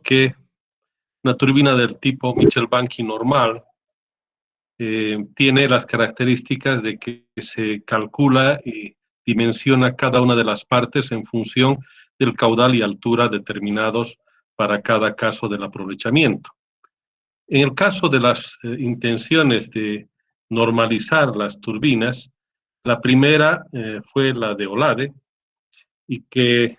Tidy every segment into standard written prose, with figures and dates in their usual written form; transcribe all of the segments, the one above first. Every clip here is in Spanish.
que una turbina del tipo Mitchell-Banky normal tiene las características de que se calcula y dimensiona cada una de las partes en función del caudal y altura determinados para cada caso del aprovechamiento. En el caso de las intenciones de normalizar las turbinas, la primera fue la de Olade, y que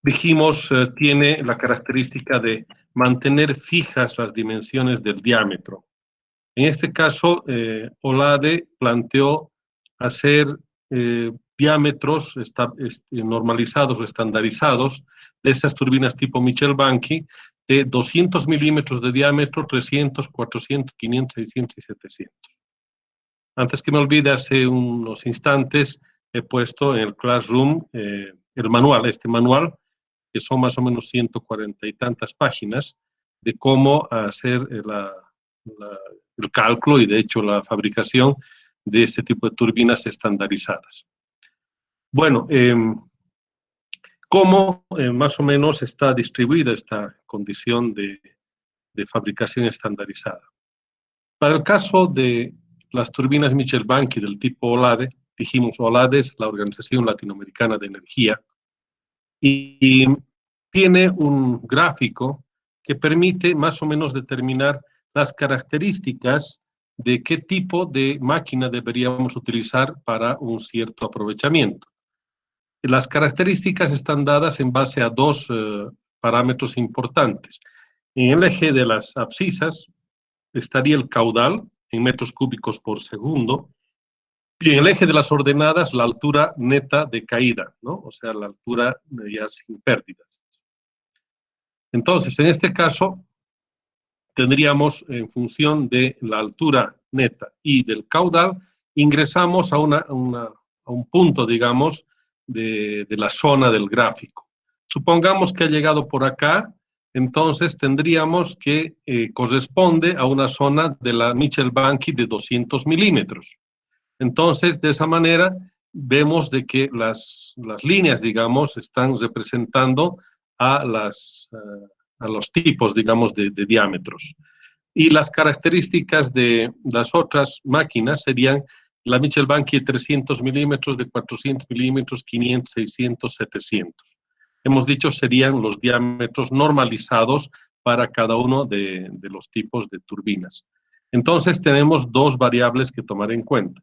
dijimos tiene la característica de mantener fijas las dimensiones del diámetro. En este caso, Olade planteó hacer diámetros normalizados o estandarizados de estas turbinas tipo Mitchell-Banky de 200 milímetros de diámetro, 300, 400, 500, 600 y 700. Antes que me olvide, hace unos instantes he puesto en el Classroom el manual, este manual, que son más o menos 140 y tantas páginas, de cómo hacer el cálculo y de hecho la fabricación de este tipo de turbinas estandarizadas. Bueno, ¿cómo más o menos está distribuida esta condición de fabricación estandarizada? Para el caso de las turbinas Mitchell-Banky del tipo Olade, dijimos Olade es la Organización Latinoamericana de Energía, y tiene un gráfico que permite más o menos determinar las características de qué tipo de máquina deberíamos utilizar para un cierto aprovechamiento. Las características están dadas en base a dos parámetros importantes. En el eje de las abscisas estaría el caudal en metros cúbicos por segundo, y en el eje de las ordenadas la altura neta de caída, ¿no? O sea, la altura ya sin pérdidas. Entonces, en este caso, tendríamos en función de la altura neta y del caudal, ingresamos a un punto, digamos, de la zona del gráfico. Supongamos que ha llegado por acá, entonces tendríamos que corresponde a una zona de la Mitchell-Banky de 200 milímetros. Entonces, de esa manera, vemos de que las líneas, digamos, están representando a los tipos, digamos, de diámetros. Y las características de las otras máquinas serían la Mitchell-Banky de 300 milímetros, de 400 milímetros, 500, 600, 700. Hemos dicho serían los diámetros normalizados para cada uno de los tipos de turbinas. Entonces tenemos dos variables que tomar en cuenta.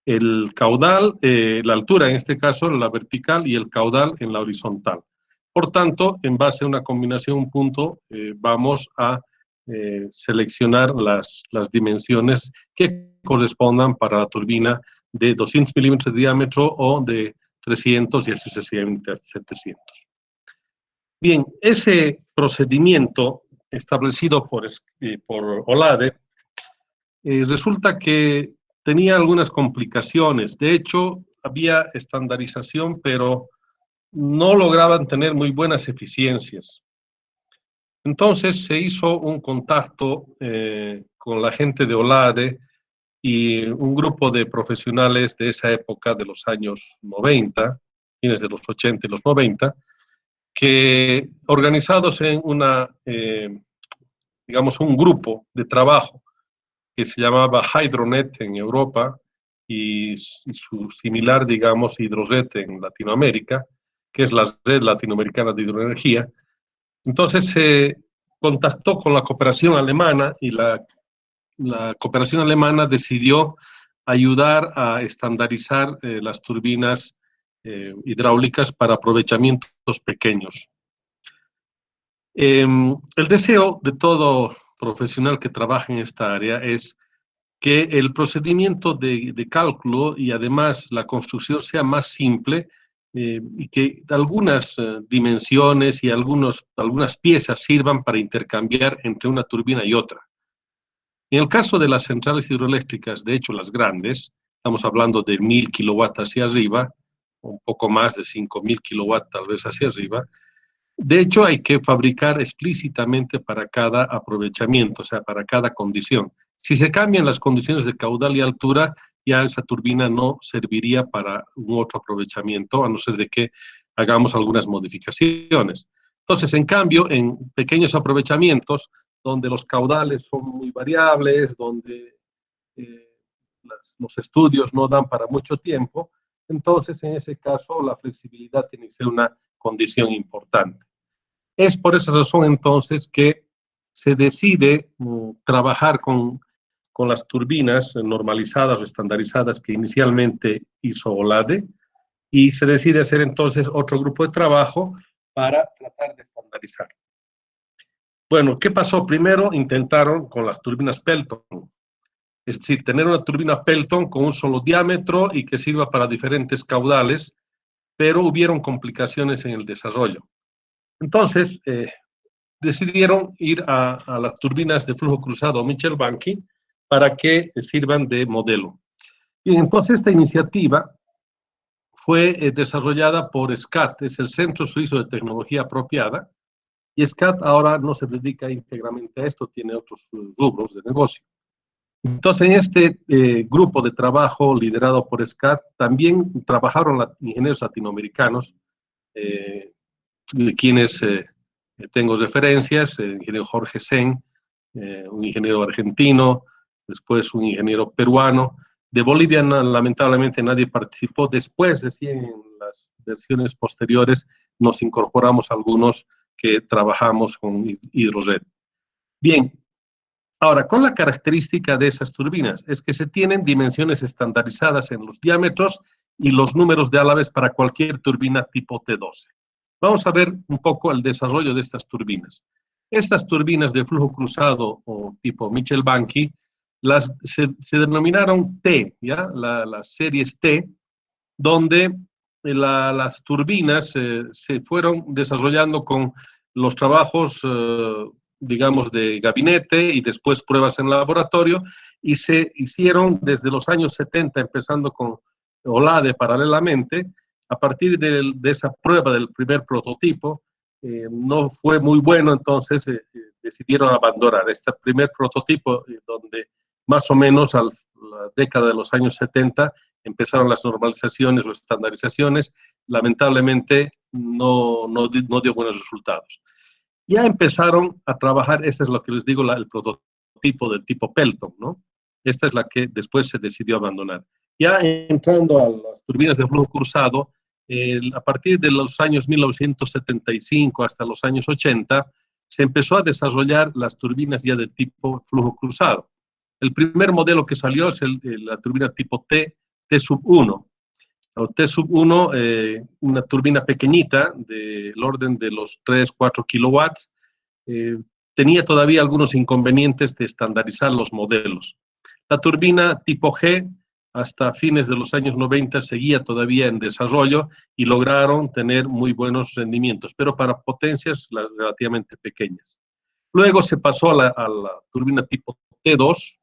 El caudal, la altura en este caso, la vertical, y el caudal en la horizontal. Por tanto, en base a una combinación, un punto, vamos a seleccionar las dimensiones que correspondan para la turbina de 200 milímetros de diámetro o de 300 y así sucesivamente hasta 700. Bien, ese procedimiento establecido por Olade resulta que tenía algunas complicaciones. De hecho, había estandarización, pero no lograban tener muy buenas eficiencias. Entonces se hizo un contacto con la gente de Olade y un grupo de profesionales de esa época, de los años 90, fines de los 80 y los 90, que organizados en digamos, un grupo de trabajo que se llamaba Hydronet en Europa y su similar, digamos, Hidroset en Latinoamérica, que es la Red Latinoamericana de Hidroenergía. Entonces se contactó con la cooperación alemana y la cooperación alemana decidió ayudar a estandarizar las turbinas hidráulicas para aprovechamientos pequeños. El deseo de todo profesional que trabaja en esta área es que el procedimiento de cálculo y además la construcción sea más simple y que algunas dimensiones y algunas piezas sirvan para intercambiar entre una turbina y otra. En el caso de las centrales hidroeléctricas, de hecho las grandes, estamos hablando de 1000 kilowatts hacia arriba, un poco más de 5000 kilowatts tal vez hacia arriba. De hecho, hay que fabricar explícitamente para cada aprovechamiento, o sea, para cada condición. Si se cambian las condiciones de caudal y altura, ya esa turbina no serviría para un otro aprovechamiento, a no ser de que hagamos algunas modificaciones. Entonces, en cambio, en pequeños aprovechamientos, donde los caudales son muy variables, donde los estudios no dan para mucho tiempo, entonces en ese caso la flexibilidad tiene que ser una condición importante. Es por esa razón entonces que se decide trabajar con las turbinas normalizadas o estandarizadas que inicialmente hizo OLADE, y se decide hacer entonces otro grupo de trabajo para tratar de estandarizar. Bueno, ¿qué pasó? Primero intentaron con las turbinas Pelton, es decir, tener una turbina Pelton con un solo diámetro y que sirva para diferentes caudales, pero hubieron complicaciones en el desarrollo. Entonces, decidieron ir a las turbinas de flujo cruzado Mitchell-Banky para que sirvan de modelo. Y entonces esta iniciativa fue desarrollada por SCAT, es el Centro Suizo de Tecnología Apropiada, y SCAT ahora no se dedica íntegramente a esto, tiene otros rubros de negocio. Entonces, en este grupo de trabajo liderado por SCAT, también trabajaron ingenieros latinoamericanos, de quienes tengo referencias, el ingeniero Jorge Sen, un ingeniero argentino, después un ingeniero peruano. De Bolivia, lamentablemente, nadie participó. Después, recién en las versiones posteriores, nos incorporamos algunos que trabajamos con Hidrored. Bien, ahora, con la característica de esas turbinas es que se tienen dimensiones estandarizadas en los diámetros y los números de álabes para cualquier turbina tipo T12. Vamos a ver un poco el desarrollo de estas turbinas. Estas turbinas de flujo cruzado o tipo Mitchell-Banky se denominaron T, ¿ya? Las series T, donde las turbinas se fueron desarrollando con los trabajos, digamos, de gabinete y después pruebas en laboratorio, y se hicieron desde los años 70, empezando con OLADE paralelamente. A partir de esa prueba del primer prototipo, no fue muy bueno, entonces decidieron abandonar este primer prototipo, donde más o menos a la década de los años 70 empezaron las normalizaciones o estandarizaciones. Lamentablemente no dio buenos resultados. Ya empezaron a trabajar, este es lo que les digo, el prototipo del tipo Pelton, ¿no? Esta es la que después se decidió abandonar. Ya entrando a las turbinas de flujo cruzado, a partir de los años 1975 hasta los años 80, se empezó a desarrollar las turbinas ya del tipo flujo cruzado. El primer modelo que salió es la turbina tipo T-1. T-1, una turbina pequeñita del orden de los 3-4 kilowatts, tenía todavía algunos inconvenientes de estandarizar los modelos. La turbina tipo G, hasta fines de los años 90, seguía todavía en desarrollo y lograron tener muy buenos rendimientos, pero para potencias relativamente pequeñas. Luego se pasó a la turbina tipo T2,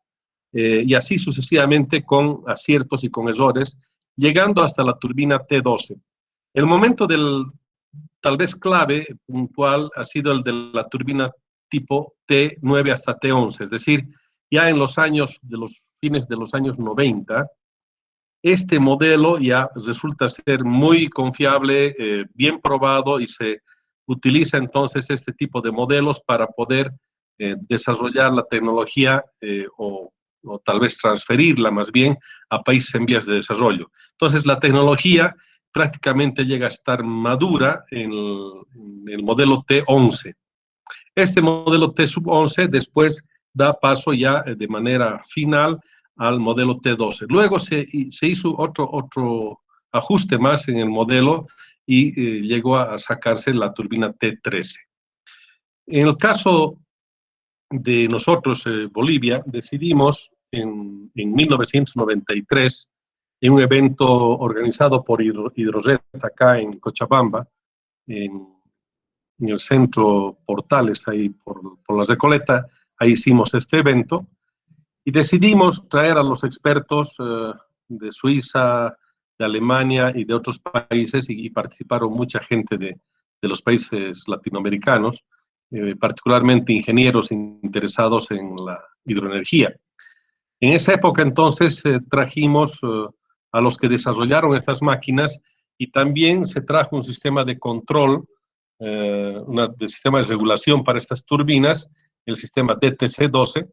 y así sucesivamente con aciertos y con errores, llegando hasta la turbina T12. El momento tal vez clave, puntual, ha sido el de la turbina tipo T9 hasta T11, es decir, ya en los fines de los años 90, este modelo ya resulta ser muy confiable, bien probado, y se utiliza entonces este tipo de modelos para poder desarrollar la tecnología o tal vez transferirla más bien a países en vías de desarrollo. Entonces la tecnología prácticamente llega a estar madura en el modelo T11. Este modelo T-11 después da paso ya de manera final al modelo T12. Luego se hizo otro ajuste más en el modelo y llegó a sacarse la turbina T13. En el caso de nosotros, Bolivia, decidimos en 1993, en un evento organizado por Hidrored acá en Cochabamba, en el centro Portales, ahí por la Recoleta, ahí hicimos este evento, y decidimos traer a los expertos de Suiza, de Alemania y de otros países, y participaron mucha gente de los países latinoamericanos, particularmente ingenieros interesados en la hidroenergía. En esa época entonces trajimos a los que desarrollaron estas máquinas y también se trajo un sistema de control, un sistema de regulación para estas turbinas, el sistema DTC-12,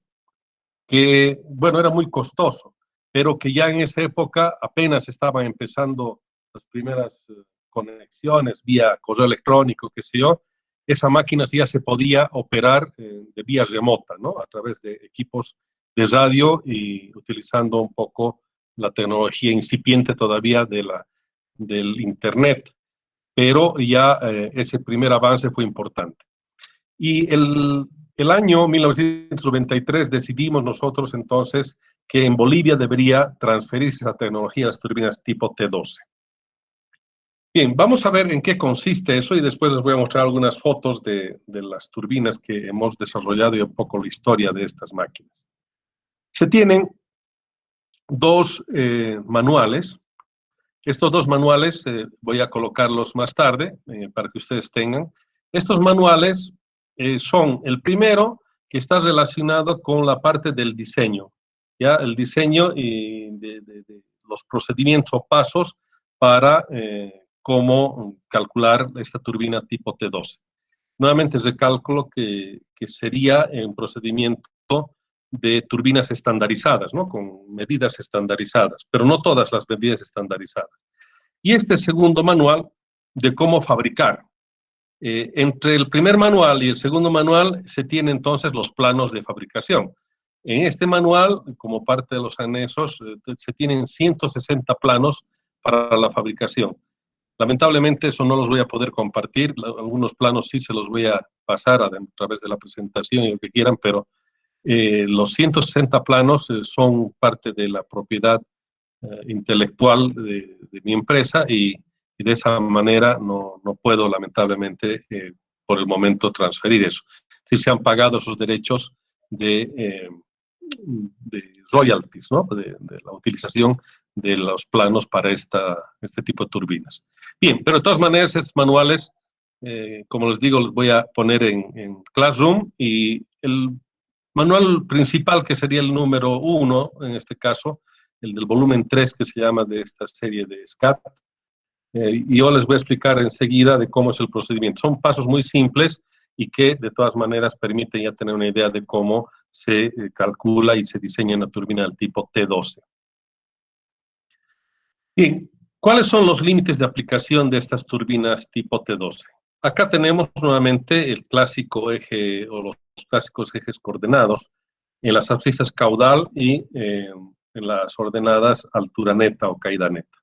que, bueno, era muy costoso, pero que ya en esa época apenas estaban empezando las primeras conexiones vía correo electrónico, qué sé yo. Esa máquina ya se podía operar de vía remota, ¿no? A través de equipos de radio y utilizando un poco la tecnología incipiente todavía del Internet. Pero ya ese primer avance fue importante. Y el año 1993 decidimos nosotros entonces que en Bolivia debería transferirse esa tecnología a las turbinas tipo T12. Bien, vamos a ver en qué consiste eso y después les voy a mostrar algunas fotos de las turbinas que hemos desarrollado y un poco la historia de estas máquinas. Se tienen dos manuales. Estos dos manuales voy a colocarlos más tarde para que ustedes tengan. Estos manuales son el primero que está relacionado con la parte del diseño, ¿ya? El diseño y de los procedimientos o pasos para cómo calcular esta turbina tipo T12. Nuevamente recalculo que sería un procedimiento de turbinas estandarizadas, ¿no? Con medidas estandarizadas, pero no todas las medidas estandarizadas. Y este segundo manual de cómo fabricar. Entre el primer manual y el segundo manual se tienen entonces los planos de fabricación. En este manual, como parte de los anexos, se tienen 160 planos para la fabricación. Lamentablemente eso no los voy a poder compartir, algunos planos sí se los voy a pasar a través de la presentación y lo que quieran, pero los 160 planos son parte de la propiedad intelectual de mi empresa y de esa manera no puedo lamentablemente por el momento transferir eso. Sí se han pagado esos derechos de royalties, ¿no? de la utilización de los planos para este tipo de turbinas. Bien, pero de todas maneras estos manuales, como les digo, los voy a poner en Classroom y el manual principal, que sería el número 1, en este caso, el del volumen 3, que se llama de esta serie de SCAT, y yo les voy a explicar enseguida de cómo es el procedimiento. Son pasos muy simples y que de todas maneras permiten ya tener una idea de cómo se calcula y se diseña una turbina del tipo T12. Bien, ¿cuáles son los límites de aplicación de estas turbinas tipo T12? Acá tenemos nuevamente el clásico eje o los clásicos ejes coordenados en las abscisas caudal y en las ordenadas altura neta o caída neta.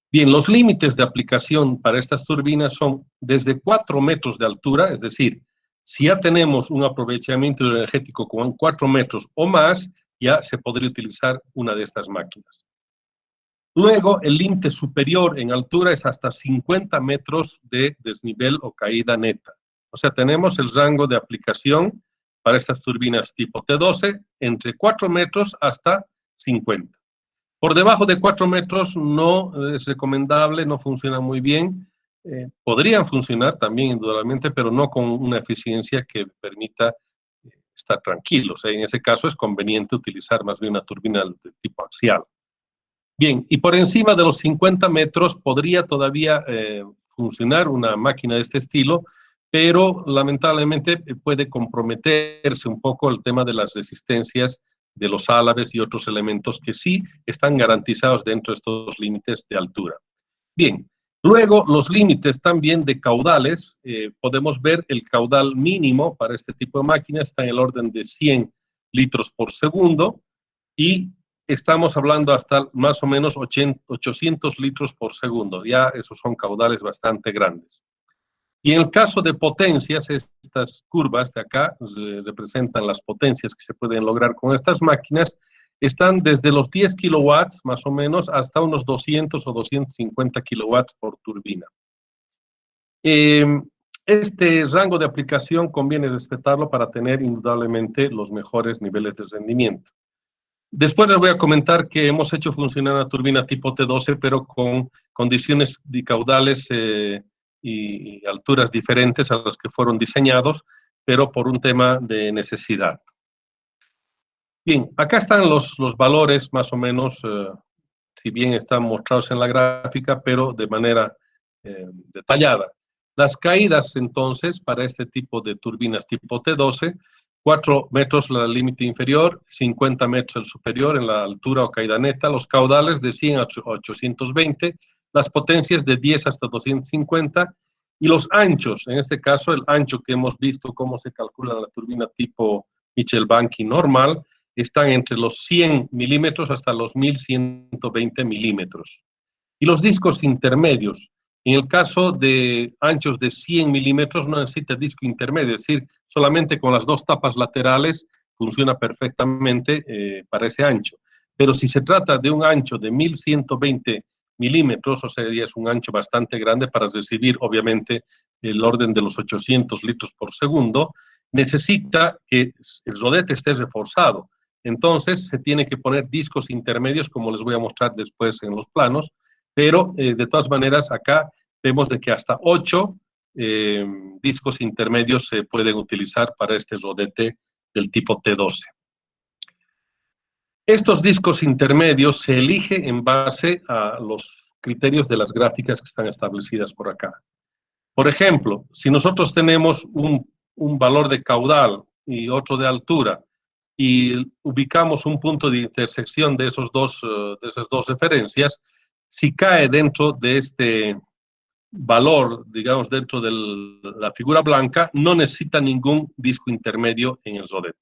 Bien, los límites de aplicación para estas turbinas son desde 4 metros de altura, es decir, si ya tenemos un aprovechamiento energético con 4 metros o más, ya se podría utilizar una de estas máquinas. Luego, el límite superior en altura es hasta 50 metros de desnivel o caída neta. O sea, tenemos el rango de aplicación para estas turbinas tipo T12 entre 4 metros hasta 50. Por debajo de 4 metros no es recomendable, no funciona muy bien. Podrían funcionar también, indudablemente, pero no con una eficiencia que permita estar tranquilos. En ese caso es conveniente utilizar más bien una turbina de tipo axial. Bien, y por encima de los 50 metros podría todavía funcionar una máquina de este estilo, pero lamentablemente puede comprometerse un poco el tema de las resistencias de los álabes y otros elementos que sí están garantizados dentro de estos límites de altura. Bien, luego los límites también de caudales, podemos ver el caudal mínimo para este tipo de máquina está en el orden de 100 litros por segundo y estamos hablando hasta más o menos 800 litros por segundo, ya esos son caudales bastante grandes. Y en el caso de potencias, estas curvas de acá representan las potencias que se pueden lograr con estas máquinas, están desde los 10 kilowatts más o menos hasta unos 200 o 250 kilowatts por turbina. Este rango de aplicación conviene respetarlo para tener indudablemente los mejores niveles de rendimiento. Después les voy a comentar que hemos hecho funcionar una turbina tipo T12, pero con condiciones de caudales y alturas diferentes a las que fueron diseñados, pero por un tema de necesidad. Bien, acá están los valores más o menos si bien están mostrados en la gráfica, pero de manera detallada. Las caídas, entonces, para este tipo de turbinas tipo T12, 4 metros el límite inferior, 50 metros el superior en la altura o caída neta, los caudales de 100 a 820, las potencias de 10 hasta 250, y los anchos, en este caso el ancho que hemos visto cómo se calcula la turbina tipo Mitchell-Banky normal, están entre los 100 milímetros hasta los 1120 milímetros. Y los discos intermedios, en el caso de anchos de 100 milímetros no necesita disco intermedio, es decir, solamente con las dos tapas laterales funciona perfectamente para ese ancho. Pero si se trata de un ancho de 1120 milímetros, o sea, ya es un ancho bastante grande para recibir, obviamente, el orden de los 800 litros por segundo, necesita que el rodete esté reforzado. Entonces, se tiene que poner discos intermedios, como les voy a mostrar después en los planos, pero de todas maneras acá vemos de que hasta 8 discos intermedios se pueden utilizar para este rodete del tipo T12. Estos discos intermedios se eligen en base a los criterios de las gráficas que están establecidas por acá. Por ejemplo, si nosotros tenemos un valor de caudal y otro de altura y ubicamos un punto de intersección de esas dos referencias, si cae dentro de este valor, digamos, dentro de la figura blanca, no necesita ningún disco intermedio en el rodete.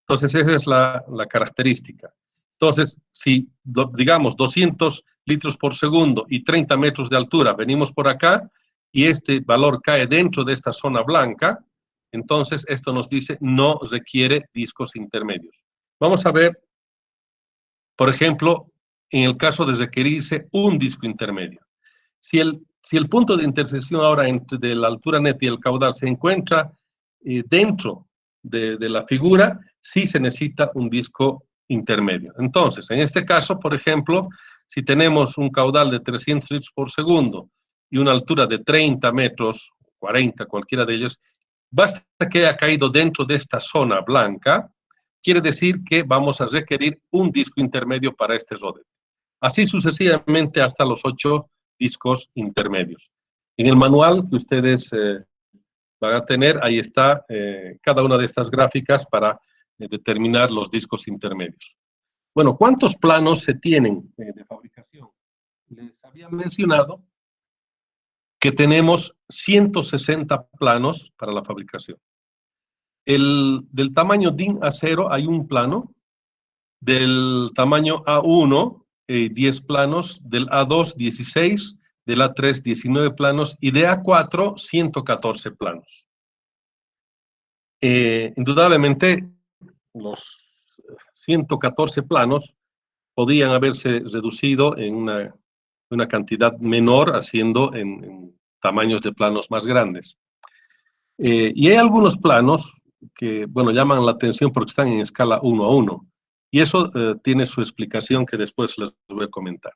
Entonces, esa es la característica. Entonces, si, digamos, 200 litros por segundo y 30 metros de altura, venimos por acá y este valor cae dentro de esta zona blanca, entonces esto nos dice no requiere discos intermedios. Vamos a ver, por ejemplo, en el caso de requerirse un disco intermedio. Si el punto de intersección ahora entre la altura neta y el caudal se encuentra dentro de la figura, sí se necesita un disco intermedio. Entonces, en este caso, por ejemplo, si tenemos un caudal de 300 litros por segundo y una altura de 30 metros, 40, cualquiera de ellos, basta que haya caído dentro de esta zona blanca, quiere decir que vamos a requerir un disco intermedio para este rodete. Así sucesivamente hasta los 8 discos intermedios. En el manual que ustedes van a tener, ahí está cada una de estas gráficas para determinar los discos intermedios. Bueno, ¿cuántos planos se tienen de fabricación? Les había mencionado que tenemos 160 planos para la fabricación. Del tamaño DIN A0 hay un plano, del tamaño A1 10 planos, del A2 16, del A3 19 planos y de A4 114 planos. Indudablemente los 114 planos podrían haberse reducido en una cantidad menor, haciendo en tamaños de planos más grandes. Y hay algunos planos que, bueno, llaman la atención porque están en escala 1 a 1. Y eso tiene su explicación que después les voy a comentar.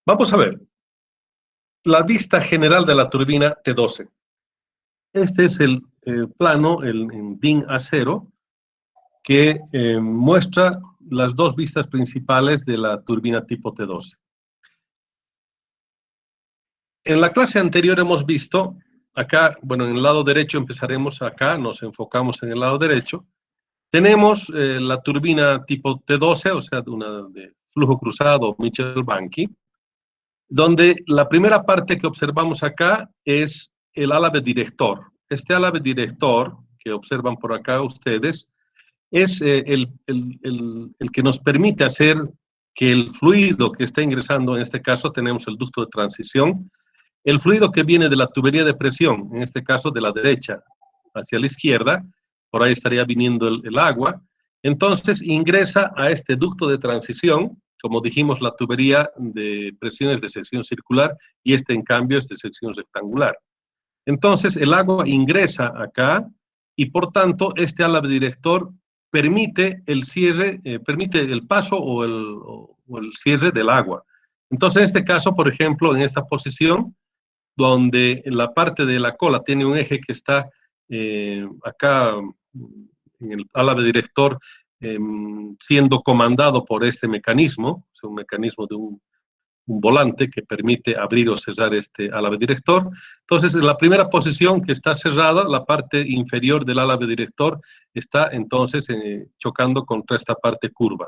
Vamos a ver la vista general de la turbina T12. Este es el plano en DIN A0 que muestra las dos vistas principales de la turbina tipo T12. En la clase anterior hemos visto, acá, bueno, en el lado derecho empezaremos acá, nos enfocamos en el lado derecho. Tenemos la turbina tipo T12, o sea, una de flujo cruzado Mitchell-Banky, donde la primera parte que observamos acá es el álave director. Este álave director, que observan por acá ustedes, es el que nos permite hacer que el fluido que está ingresando, en este caso tenemos el ducto de transición, el fluido que viene de la tubería de presión, en este caso de la derecha hacia la izquierda, por ahí estaría viniendo el agua, entonces ingresa a este ducto de transición, como dijimos, la tubería de presión es de sección circular y este en cambio es de sección rectangular. Entonces el agua ingresa acá y por tanto este álave director permite el cierre, permite el paso o el cierre del agua. Entonces en este caso, por ejemplo, en esta posición, donde la parte de la cola tiene un eje que está acá en el álave director siendo comandado por este mecanismo, es un mecanismo de un volante que permite abrir o cerrar este álave director. Entonces, en la primera posición que está cerrada, la parte inferior del álave director está entonces chocando contra esta parte curva.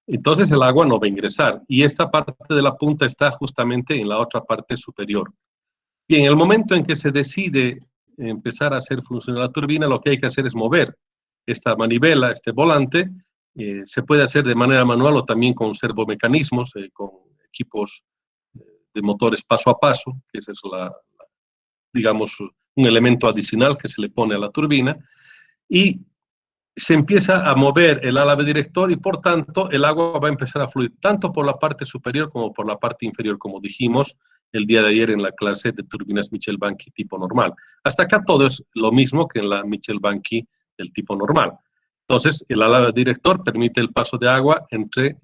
Entonces el agua no va a ingresar y esta parte de la punta está justamente en la otra parte superior. Y en el momento en que se decide empezar a hacer funcionar la turbina, lo que hay que hacer es mover esta manivela, este volante. Se puede hacer de manera manual o también con servomecanismos, con equipos de motores paso a paso, que ese es digamos, un elemento adicional que se le pone a la turbina, y se empieza a mover el álave director y por tanto el agua va a empezar a fluir tanto por la parte superior como por la parte inferior, como dijimos el día de ayer en la clase de turbinas Mitchell-Banky tipo normal. Hasta acá todo es lo mismo que en la Mitchell-Banky del tipo normal. Entonces, el álave director permite el paso de agua entre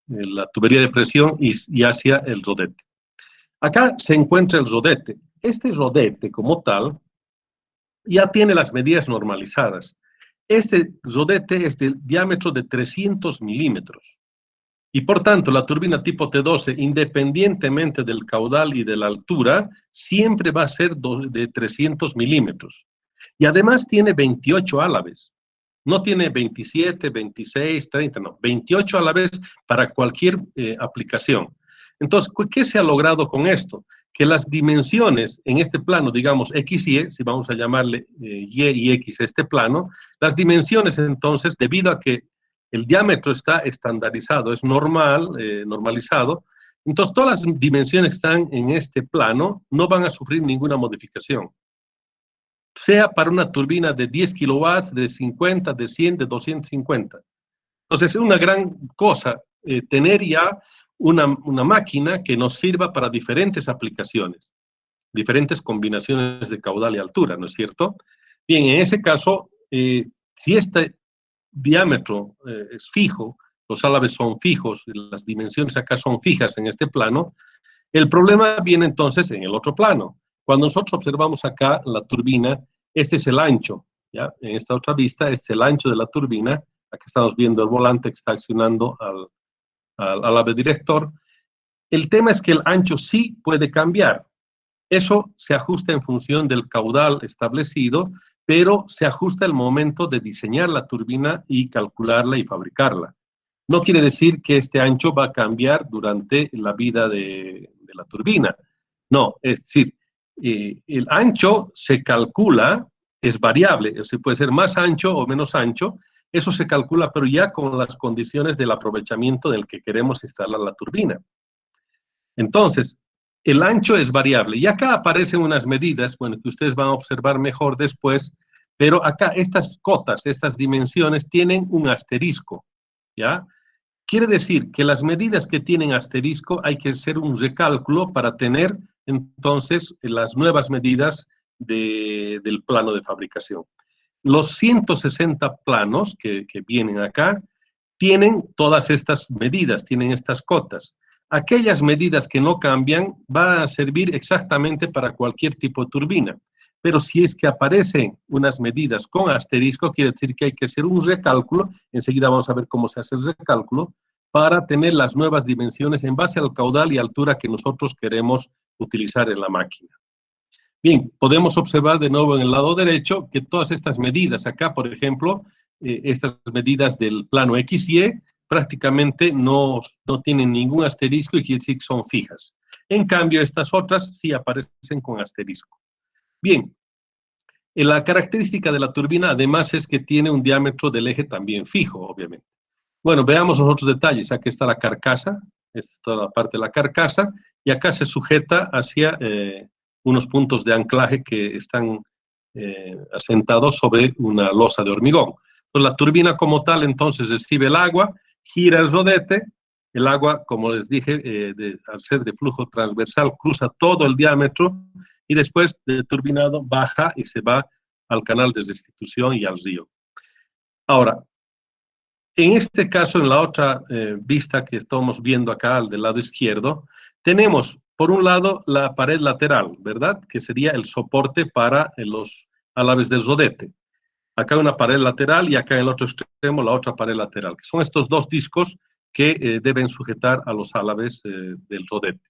la tubería de presión y hacia el rodete. Acá se encuentra el rodete. Este rodete como tal ya tiene las medidas normalizadas. Este rodete es de diámetro de 300 milímetros. Y por tanto, la turbina tipo T12, independientemente del caudal y de la altura, siempre va a ser de 300 milímetros. Y además tiene 28 álaves. No tiene 27, 26, 30, no. 28 álaves para cualquier aplicación. Entonces, ¿qué se ha logrado con esto? Que las dimensiones en este plano, digamos X y Y, si vamos a llamarle Y y X a este plano, las dimensiones entonces, debido a que el diámetro está estandarizado, es normalizado, entonces todas las dimensiones que están en este plano no van a sufrir ninguna modificación. Sea para una turbina de 10 kilowatts, de 50, de 100, de 250. Entonces es una gran cosa tener ya una máquina que nos sirva para diferentes aplicaciones, diferentes combinaciones de caudal y altura, ¿no es cierto? Bien, en ese caso, si este diámetro es fijo, los álaves son fijos, las dimensiones acá son fijas en este plano, el problema viene entonces en el otro plano. Cuando nosotros observamos acá la turbina, este es el ancho, ¿ya? En esta otra vista, este es el ancho de la turbina. Aquí estamos viendo el volante que está accionando al álave director. El tema es que el ancho sí puede cambiar. Eso se ajusta en función del caudal establecido, pero se ajusta el momento de diseñar la turbina y calcularla y fabricarla. No quiere decir que este ancho va a cambiar durante la vida de la turbina. No, es decir, el ancho se calcula, es variable, o sea, puede ser más ancho o menos ancho, eso se calcula, pero ya con las condiciones del aprovechamiento del que queremos instalar la turbina. Entonces, el ancho es variable. Y acá aparecen unas medidas, bueno, que ustedes van a observar mejor después, pero acá estas cotas, estas dimensiones tienen un asterisco, ¿ya? Quiere decir que las medidas que tienen asterisco hay que hacer un recálculo para tener entonces las nuevas medidas del plano de fabricación. Los 160 planos que vienen acá tienen todas estas medidas, tienen estas cotas. Aquellas medidas que no cambian van a servir exactamente para cualquier tipo de turbina. Pero si es que aparecen unas medidas con asterisco, quiere decir que hay que hacer un recálculo, enseguida vamos a ver cómo se hace el recálculo, para tener las nuevas dimensiones en base al caudal y altura que nosotros queremos utilizar en la máquina. Bien, podemos observar de nuevo en el lado derecho que todas estas medidas acá, por ejemplo, estas medidas del plano XY, prácticamente no tienen ningún asterisco y quiere decir que son fijas. En cambio, estas otras sí aparecen con asterisco. Bien, la característica de la turbina además es que tiene un diámetro del eje también fijo, obviamente. Bueno, veamos los otros detalles. Aquí está la carcasa, esta es toda la parte de la carcasa, y acá se sujeta hacia unos puntos de anclaje que están asentados sobre una losa de hormigón. Entonces, la turbina como tal, entonces, recibe el agua, gira el rodete, el agua, como les dije, al ser de flujo transversal, cruza todo el diámetro y después de turbinado baja y se va al canal de restitución y al río. Ahora, en este caso, en la otra vista que estamos viendo acá, al del lado izquierdo, tenemos, por un lado, la pared lateral, ¿verdad? Que sería el soporte para los álaves del rodete. Acá una pared lateral y acá en el otro extremo la otra pared lateral, que son estos dos discos que deben sujetar a los álabes del rodete.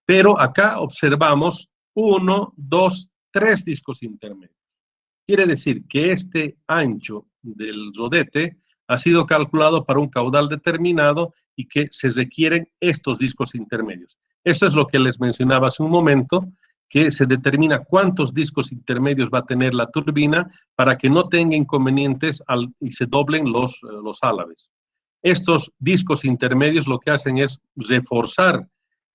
Pero acá observamos 1, 2, 3 discos intermedios. Quiere decir que este ancho del rodete ha sido calculado para un caudal determinado y que se requieren estos discos intermedios. Eso es lo que les mencionaba hace un momento, que se determina cuántos discos intermedios va a tener la turbina para que no tenga inconvenientes y se doblen los álabes. Estos discos intermedios lo que hacen es reforzar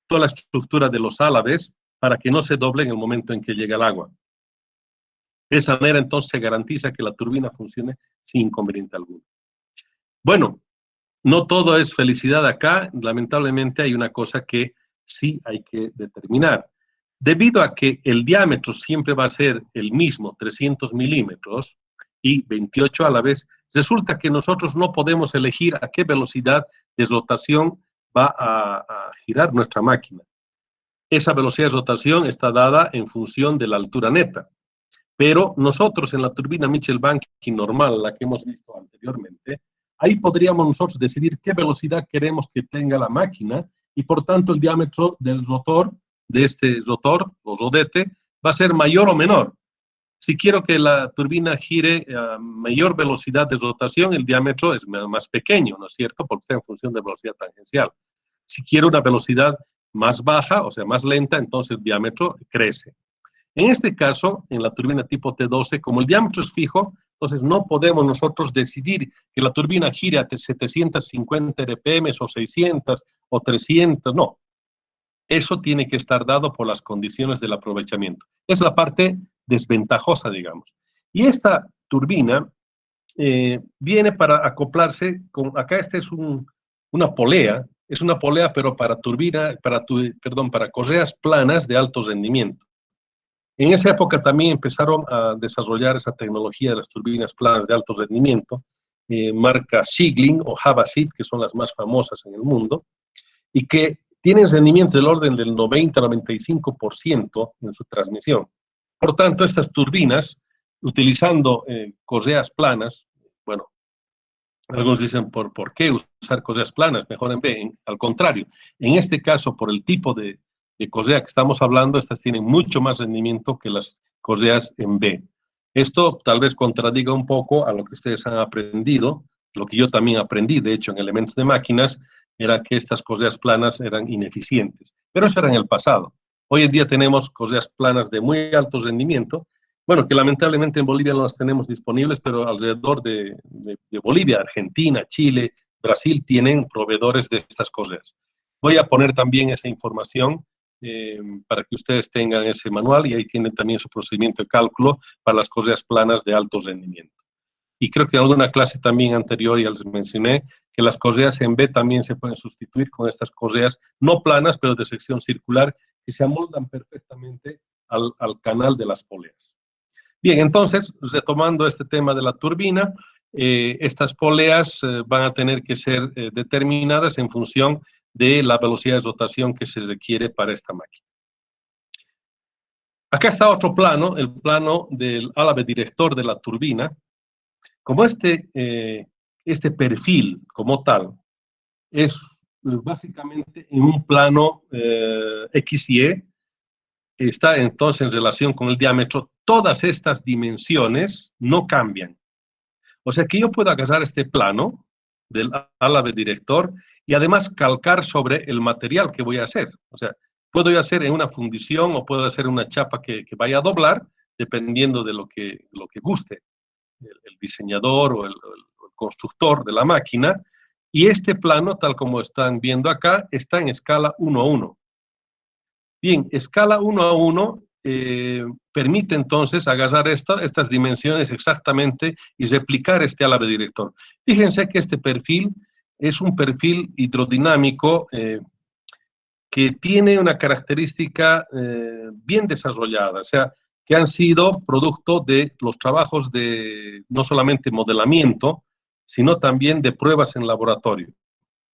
toda la estructura de los álabes para que no se doblen en el momento en que llega el agua. De esa manera, entonces, se garantiza que la turbina funcione sin inconveniente alguno. Bueno, no todo es felicidad acá. Lamentablemente hay una cosa que sí hay que determinar. Debido a que el diámetro siempre va a ser el mismo, 300 milímetros, y 28 a la vez, resulta que nosotros no podemos elegir a qué velocidad de rotación va a girar nuestra máquina. Esa velocidad de rotación está dada en función de la altura neta. Pero nosotros en la turbina Mitchell-Banking normal, la que hemos visto anteriormente, ahí podríamos nosotros decidir qué velocidad queremos que tenga la máquina y por tanto el diámetro del rotor, de este rotor o rodete, va a ser mayor o menor. Si quiero que la turbina gire a mayor velocidad de rotación, el diámetro es más pequeño, ¿no es cierto? Porque está en función de velocidad tangencial. Si quiero una velocidad más baja, o sea, más lenta, entonces el diámetro crece. En este caso, en la turbina tipo T12, como el diámetro es fijo, entonces no podemos nosotros decidir que la turbina gire a 750 RPM o 600 o 300, no. Eso tiene que estar dado por las condiciones del aprovechamiento. Es la parte desventajosa, digamos. Y esta turbina viene para acoplarse con, acá esta es una polea, pero para turbina, para correas planas de alto rendimiento. En esa época también empezaron a desarrollar esa tecnología de las turbinas planas de alto rendimiento, marca Siglin o Havasit, que son las más famosas en el mundo, y que tienen rendimientos del orden del 90-95% en su transmisión. Por tanto, estas turbinas, utilizando correas planas, bueno, algunos dicen, ¿por qué usar correas planas? Mejor en B. Al contrario, en este caso, por el tipo de correa que estamos hablando, estas tienen mucho más rendimiento que las correas en B. Esto tal vez contradiga un poco a lo que ustedes han aprendido, lo que yo también aprendí, de hecho, en elementos de máquinas, era que estas correas planas eran ineficientes. Pero eso era en el pasado. Hoy en día tenemos correas planas de muy alto rendimiento, bueno, que lamentablemente en Bolivia no las tenemos disponibles, pero alrededor de Bolivia, Argentina, Chile, Brasil tienen proveedores de estas correas. Voy a poner también esa información para que ustedes tengan ese manual y ahí tienen también su procedimiento de cálculo para las correas planas de alto rendimiento. Y creo que en alguna clase también anterior ya les mencioné que las correas en B también se pueden sustituir con estas correas no planas, pero de sección circular, que se amoldan perfectamente al canal de las poleas. Bien, entonces, retomando este tema de la turbina, estas poleas van a tener que ser determinadas en función de la velocidad de rotación que se requiere para esta máquina. Acá está otro plano, el plano del álabe director de la turbina. Como este perfil como tal es básicamente en un plano X y E, está entonces en relación con el diámetro, todas estas dimensiones no cambian. O sea que yo puedo agarrar este plano del álabe director y además calcar sobre el material que voy a hacer. O sea, puedo yo hacer en una fundición o puedo hacer una chapa que vaya a doblar, dependiendo de lo que guste el diseñador o el constructor de la máquina. Y este plano, tal como están viendo acá, está en escala 1:1. Bien, escala 1:1 permite entonces agarrar estas dimensiones exactamente y replicar este álabe director. Fíjense que este perfil es un perfil hidrodinámico que tiene una característica bien desarrollada, o sea, que han sido producto de los trabajos de no solamente modelamiento, sino también de pruebas en laboratorio.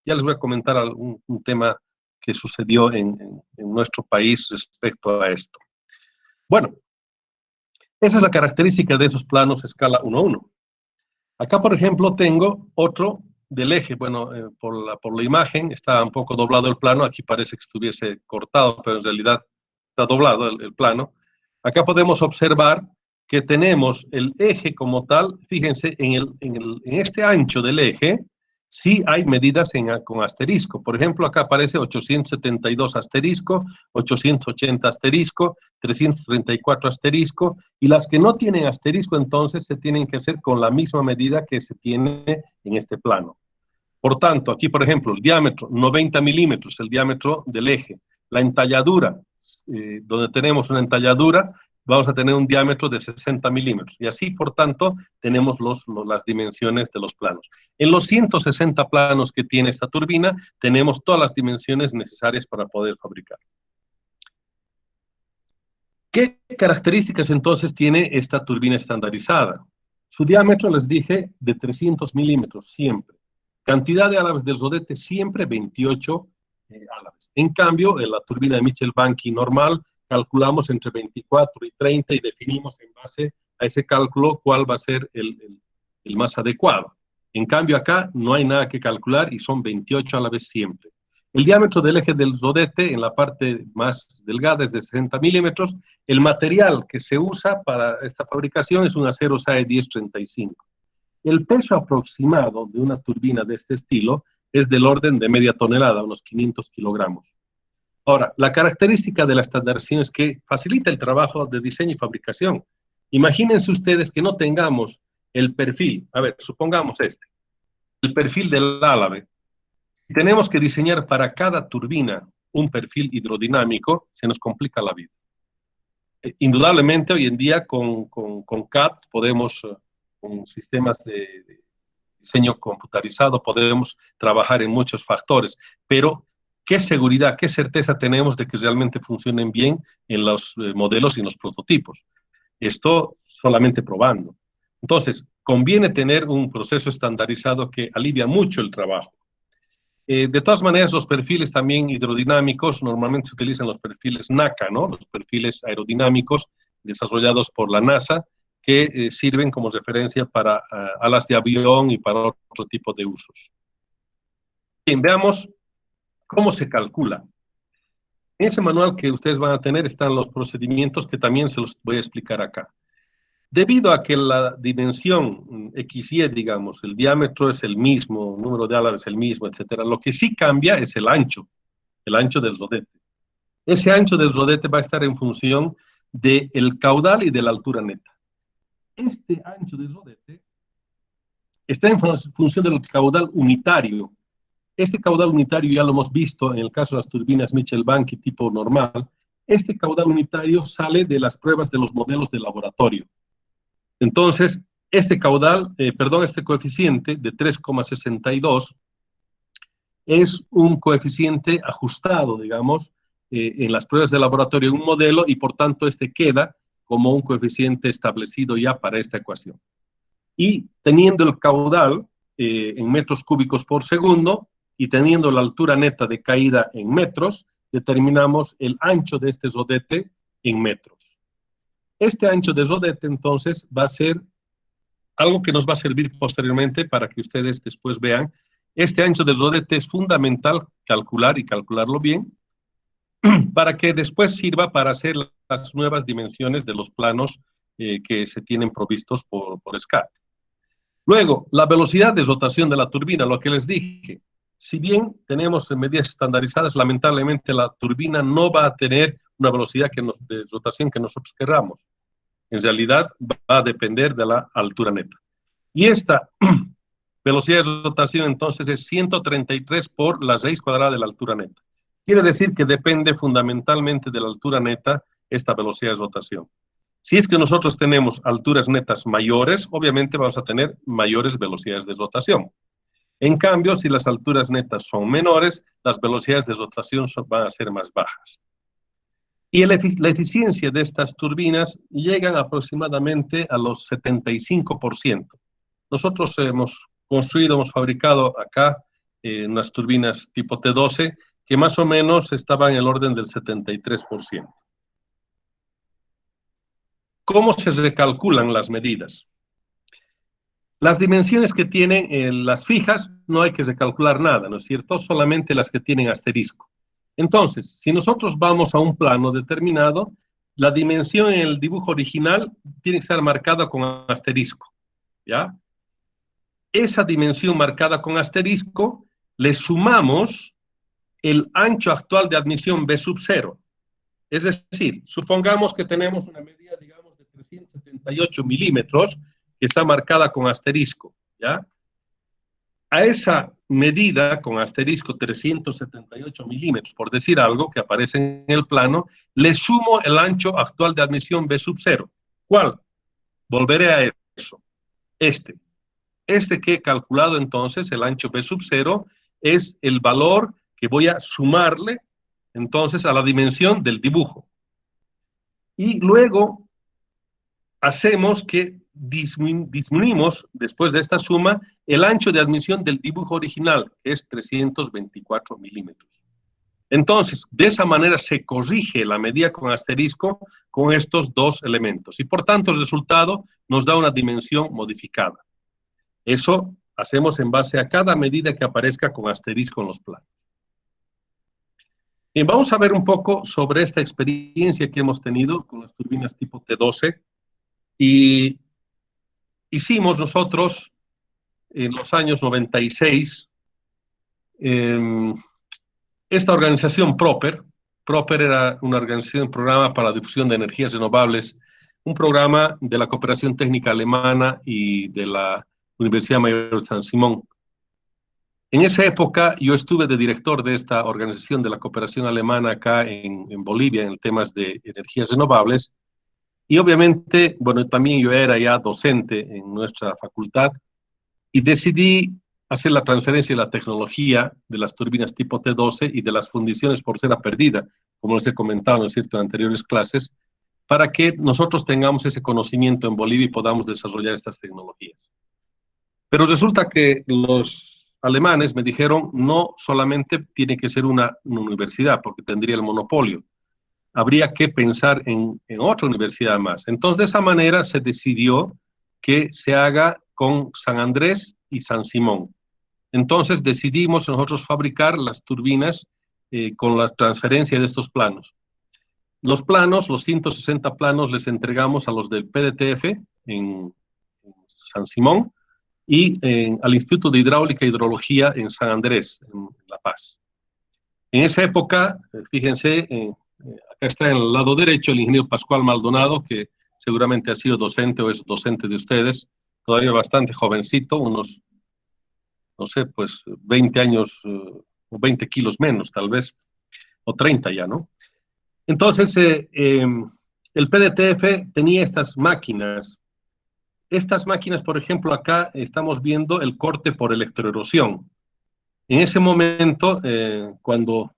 Ya les voy a comentar un tema que sucedió en nuestro país respecto a esto. Bueno, esa es la característica de esos planos escala 1:1. Acá, por ejemplo, tengo otro del eje. Bueno, por la imagen está un poco doblado el plano. Aquí parece que estuviese cortado, pero en realidad está doblado el plano. Acá podemos observar que tenemos el eje como tal. Fíjense, en este ancho del eje, sí hay medidas con asterisco. Por ejemplo, acá aparece 872 asterisco, 880 asterisco, 334 asterisco, y las que no tienen asterisco entonces se tienen que hacer con la misma medida que se tiene en este plano. Por tanto, aquí por ejemplo, el diámetro, 90 milímetros, el diámetro del eje. La entalladura, donde tenemos una entalladura, vamos a tener un diámetro de 60 milímetros. Y así, por tanto, tenemos las dimensiones de los planos. En los 160 planos que tiene esta turbina, tenemos todas las dimensiones necesarias para poder fabricar. ¿Qué características entonces tiene esta turbina estandarizada? Su diámetro, les dije, de 300 milímetros siempre. Cantidad de álabes del rodete, siempre 28 álabes. En cambio, en la turbina de Mitchell-Banky normal, calculamos entre 24 y 30 y definimos en base a ese cálculo cuál va a ser el más adecuado. En cambio, acá no hay nada que calcular y son 28 álabes siempre. El diámetro del eje del rodete en la parte más delgada es de 60 milímetros. El material que se usa para esta fabricación es un acero SAE 1035. El peso aproximado de una turbina de este estilo es del orden de media tonelada, unos 500 kilogramos. Ahora, la característica de la estandarización es que facilita el trabajo de diseño y fabricación. Imagínense ustedes que no tengamos el perfil, a ver, supongamos el perfil del álabe. Si tenemos que diseñar para cada turbina un perfil hidrodinámico, se nos complica la vida. Indudablemente, hoy en día con CAD podemos, con sistemas de diseño computarizado, podemos trabajar en muchos factores, pero ¿qué seguridad, qué certeza tenemos de que realmente funcionen bien en los modelos y en los prototipos? Esto solamente probando. Entonces, conviene tener un proceso estandarizado que alivia mucho el trabajo. De todas maneras, los perfiles también hidrodinámicos, normalmente se utilizan los perfiles NACA, ¿no? Los perfiles aerodinámicos desarrollados por la NASA, que sirven como referencia para alas de avión y para otro tipo de usos. Bien, veamos cómo se calcula. En ese manual que ustedes van a tener están los procedimientos que también se los voy a explicar acá. Debido a que la dimensión XY, digamos, el diámetro es el mismo, el número de álabes es el mismo, etcétera, lo que sí cambia es el ancho del rodete. Ese ancho del rodete va a estar en función del caudal y de la altura neta. Este ancho del rodete está en función del caudal unitario. Este caudal unitario ya lo hemos visto en el caso de las turbinas Mitchell-Banky tipo normal. Este caudal unitario sale de las pruebas de los modelos de laboratorio. Entonces, este coeficiente de 3,62 es un coeficiente ajustado, digamos, en las pruebas de laboratorio en un modelo y por tanto este queda como un coeficiente establecido ya para esta ecuación. Y teniendo el caudal en metros cúbicos por segundo y teniendo la altura neta de caída en metros, determinamos el ancho de este rodete en metros. Este ancho de rodete, entonces, va a ser algo que nos va a servir posteriormente para que ustedes después vean. Este ancho de rodete es fundamental calcular y calcularlo bien para que después sirva para hacer las nuevas dimensiones de los planos que se tienen provistos por SCAD. Luego, la velocidad de rotación de la turbina, lo que les dije. Si bien tenemos medidas estandarizadas, lamentablemente la turbina no va a tener una velocidad de rotación que nosotros queramos. En realidad va a depender de la altura neta. Y esta velocidad de rotación entonces es 133 por la raíz cuadrada de la altura neta. Quiere decir que depende fundamentalmente de la altura neta esta velocidad de rotación. Si es que nosotros tenemos alturas netas mayores, obviamente vamos a tener mayores velocidades de rotación. En cambio, si las alturas netas son menores, las velocidades de rotación van a ser más bajas. Y la eficiencia de estas turbinas llegan aproximadamente a los 75%. Nosotros hemos fabricado acá unas turbinas tipo T12 que más o menos estaban en el orden del 73%. ¿Cómo se recalculan las medidas? Las dimensiones que tienen las fijas no hay que recalcular nada, ¿no es cierto? Solamente las que tienen asterisco. Entonces, si nosotros vamos a un plano determinado, la dimensión en el dibujo original tiene que estar marcada con asterisco, ¿ya? Esa dimensión marcada con asterisco, le sumamos el ancho actual de admisión B sub 0. Es decir, supongamos que tenemos una medida, digamos, de 378 milímetros que está marcada con asterisco, ¿ya? A esa medida con asterisco 378 milímetros, por decir algo, que aparece en el plano, le sumo el ancho actual de admisión B sub 0. ¿Cuál? Volveré a eso. Este que he calculado entonces, el ancho B sub 0, es el valor que voy a sumarle entonces a la dimensión del dibujo. Y luego hacemos que disminuimos, después de esta suma, el ancho de admisión del dibujo original, que es 324 milímetros. Entonces, de esa manera se corrige la medida con asterisco con estos dos elementos. Y por tanto, el resultado nos da una dimensión modificada. Eso hacemos en base a cada medida que aparezca con asterisco en los planos. Bien, vamos a ver un poco sobre esta experiencia que hemos tenido con las turbinas tipo T12. Y hicimos nosotros en los años 96 esta organización Proper. Proper era una organización, un programa para la difusión de energías renovables, un programa de la Cooperación Técnica Alemana y de la Universidad Mayor de San Simón. En esa época yo estuve de director de esta organización de la cooperación alemana acá en Bolivia en temas de energías renovables. Y obviamente, bueno, también yo era ya docente en nuestra facultad y decidí hacer la transferencia de la tecnología de las turbinas tipo T12 y de las fundiciones por cera perdida, como les he comentado, ¿no es cierto?, en anteriores clases, para que nosotros tengamos ese conocimiento en Bolivia y podamos desarrollar estas tecnologías. Pero resulta que los alemanes me dijeron, no solamente tiene que ser una universidad, porque tendría el monopolio, habría que pensar en otra universidad más. Entonces, de esa manera se decidió que se haga con San Andrés y San Simón. Entonces, decidimos nosotros fabricar las turbinas con la transferencia de estos planos. Los planos, los 160 planos, les entregamos a los del PDTF en San Simón y al Instituto de Hidráulica e Hidrología en San Andrés, en La Paz. En esa época, fíjense, acá está en el lado derecho el ingeniero Pascual Maldonado, que seguramente ha sido docente o es docente de ustedes, todavía bastante jovencito, unos, no sé, pues 20 años o 20 kilos menos tal vez, o 30 ya, ¿no? Entonces, el PDTF tenía estas máquinas. Estas máquinas, por ejemplo, acá estamos viendo el corte por electroerosión. En ese momento, cuando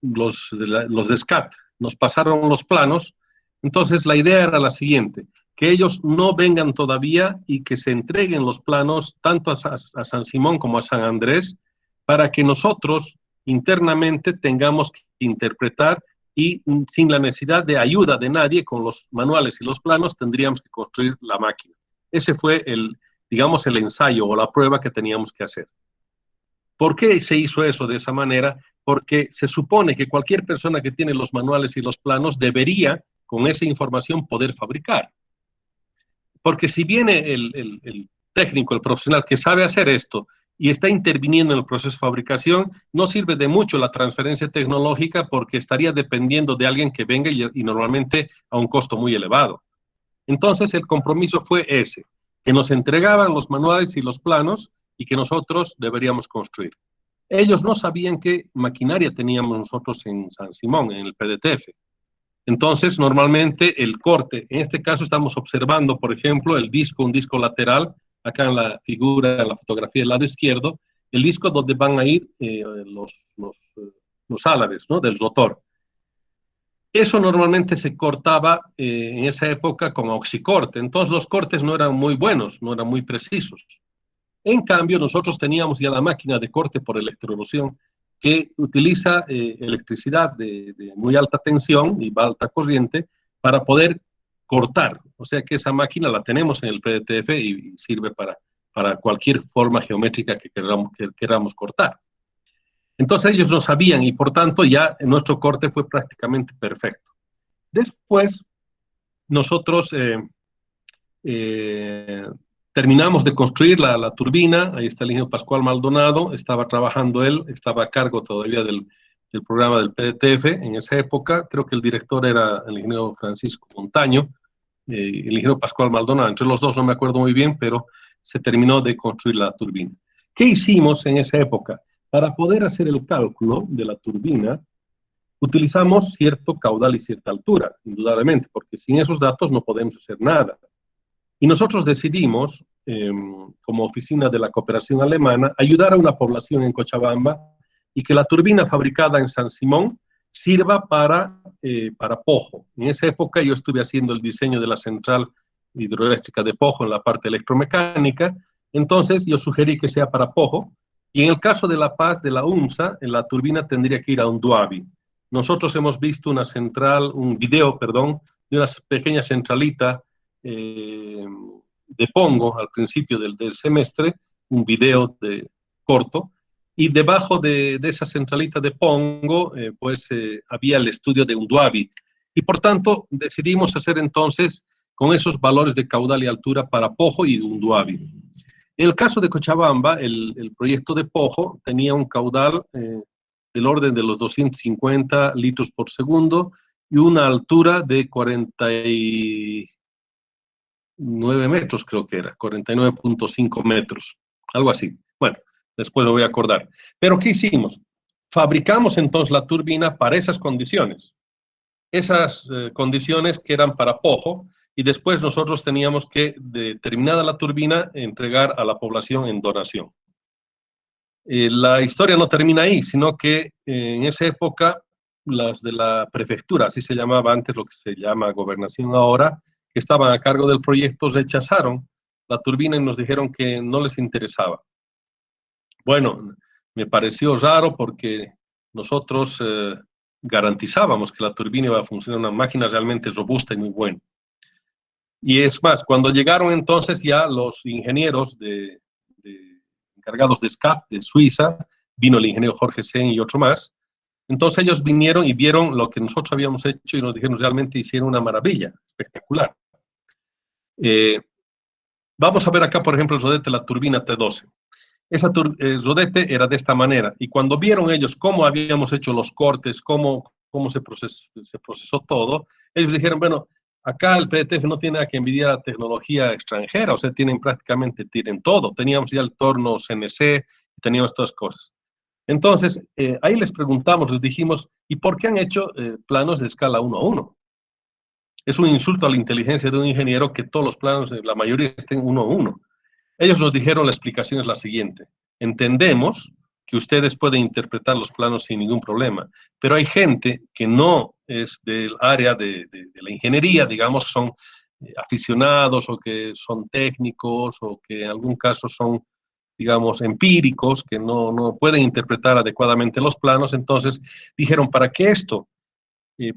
los de SCAT nos pasaron los planos, entonces la idea era la siguiente, que ellos no vengan todavía y que se entreguen los planos tanto a San Simón como a San Andrés, para que nosotros internamente tengamos que interpretar y sin la necesidad de ayuda de nadie, con los manuales y los planos, tendríamos que construir la máquina. Ese fue digamos, el ensayo o la prueba que teníamos que hacer. ¿Por qué se hizo eso de esa manera? Porque se supone que cualquier persona que tiene los manuales y los planos debería, con esa información, poder fabricar. Porque si viene el técnico, el profesional que sabe hacer esto y está interviniendo en el proceso de fabricación, no sirve de mucho la transferencia tecnológica porque estaría dependiendo de alguien que venga y normalmente a un costo muy elevado. Entonces el compromiso fue ese, que nos entregaban los manuales y los planos y que nosotros deberíamos construir. Ellos no sabían qué maquinaria teníamos nosotros en San Simón, en el PDTF. Entonces, normalmente el corte, en este caso estamos observando, por ejemplo, el disco, un disco lateral, acá en la figura, en la fotografía del lado izquierdo, el disco donde van a ir los álabes, ¿no?, del rotor. Eso normalmente se cortaba en esa época con oxicorte, entonces los cortes no eran muy buenos, no eran muy precisos. En cambio, nosotros teníamos ya la máquina de corte por electroerosión que utiliza electricidad de muy alta tensión y alta corriente para poder cortar. O sea que esa máquina la tenemos en el PDTF y sirve para para cualquier forma geométrica que queramos cortar. Entonces ellos lo sabían y por tanto ya nuestro corte fue prácticamente perfecto. Después nosotros terminamos de construir la turbina. Ahí está el ingeniero Pascual Maldonado, estaba trabajando él, estaba a cargo todavía del programa del PDTF en esa época. Creo que el director era el ingeniero Francisco Montaño, el ingeniero Pascual Maldonado. Entre los dos no me acuerdo muy bien, pero se terminó de construir la turbina. ¿Qué hicimos en esa época? Para poder hacer el cálculo de la turbina, utilizamos cierto caudal y cierta altura, indudablemente, porque sin esos datos no podemos hacer nada. Y nosotros decidimos, como oficina de la cooperación alemana, ayudar a una población en Cochabamba y que la turbina fabricada en San Simón sirva para Pojo. En esa época yo estuve haciendo el diseño de la central hidroeléctrica de Pojo en la parte electromecánica, entonces yo sugerí que sea para Pojo, y en el caso de La Paz, de la UNSA, la turbina tendría que ir a Unduabi. Nosotros hemos visto un video, perdón, de una pequeña centralita de Pongo al principio del semestre, un video corto, y debajo de esa centralita de Pongo, había el estudio de Unduabi, y por tanto decidimos hacer entonces con esos valores de caudal y altura para Pojo y Unduabi. En el caso de Cochabamba, el proyecto de Pojo tenía un caudal del orden de los 250 litros por segundo y una altura de 49 metros, creo que era, 49.5 metros, algo así. Bueno, después lo voy a acordar. Pero ¿qué hicimos? Fabricamos entonces la turbina para esas condiciones que eran para Pojo, y después nosotros teníamos que, terminada la turbina, entregar a la población en donación. La historia no termina ahí, sino que en esa época las de la prefectura, así se llamaba antes lo que se llama gobernación ahora, que estaban a cargo del proyecto, rechazaron la turbina y nos dijeron que no les interesaba. Bueno, me pareció raro porque nosotros garantizábamos que la turbina iba a funcionar, una máquina realmente robusta y muy buena. Y es más, cuando llegaron entonces ya los ingenieros encargados de SCAP de Suiza, vino el ingeniero Jorge Sen y otro más, entonces ellos vinieron y vieron lo que nosotros habíamos hecho y nos dijeron realmente hicieron una maravilla, espectacular. Vamos a ver acá, por ejemplo, el rodete de la turbina T12. Esa rodete era de esta manera, y cuando vieron ellos cómo habíamos hecho los cortes, cómo se procesó todo, ellos dijeron, bueno, acá el PDTF no tiene nada que envidiar a tecnología extranjera, o sea, tienen todo. Teníamos ya el torno CNC, teníamos todas cosas. Entonces, ahí les preguntamos, les dijimos, ¿y por qué han hecho planos de escala 1:1? Es un insulto a la inteligencia de un ingeniero que todos los planos, la mayoría estén 1:1. Ellos nos dijeron, la explicación es la siguiente: entendemos que ustedes pueden interpretar los planos sin ningún problema, pero hay gente que no es del área de la ingeniería, digamos, son aficionados o que son técnicos o que en algún caso son, digamos, empíricos, que no pueden interpretar adecuadamente los planos. Entonces dijeron, para que esto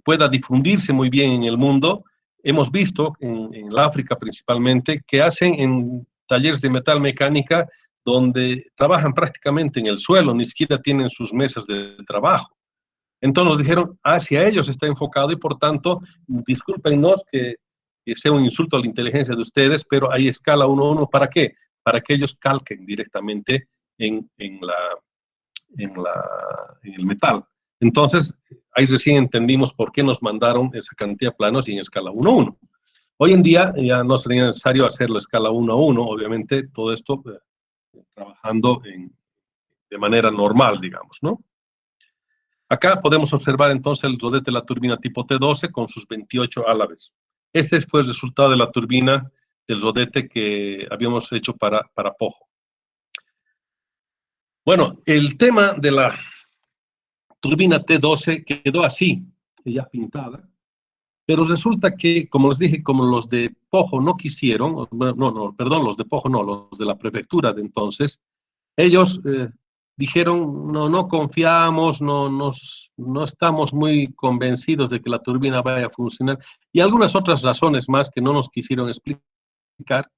pueda difundirse muy bien en el mundo, hemos visto en el África principalmente que hacen en talleres de metalmecánica donde trabajan prácticamente en el suelo, ni siquiera tienen sus mesas de trabajo. Entonces nos dijeron, hacia ellos está enfocado y por tanto, discúlpenos que sea un insulto a la inteligencia de ustedes, pero hay escala 1:1, ¿para qué? Para que ellos calquen directamente en el metal. Entonces, ahí recién entendimos por qué nos mandaron esa cantidad de planos y en escala 1:1. Hoy en día ya no sería necesario hacerlo a escala 1:1, obviamente todo esto trabajando de manera normal, digamos, ¿no? Acá podemos observar entonces el rodete de la turbina tipo T12 con sus 28 álabes. Este fue el resultado de la turbina del rodete que habíamos hecho para Pojo. Bueno, el tema de la turbina T12 quedó así, ya pintada, pero resulta que, como les dije, como los de Pojo no quisieron, los de Pojo no, los de la prefectura de entonces, ellos dijeron, no confiamos, no estamos muy convencidos de que la turbina vaya a funcionar, y algunas otras razones más que no nos quisieron explicar,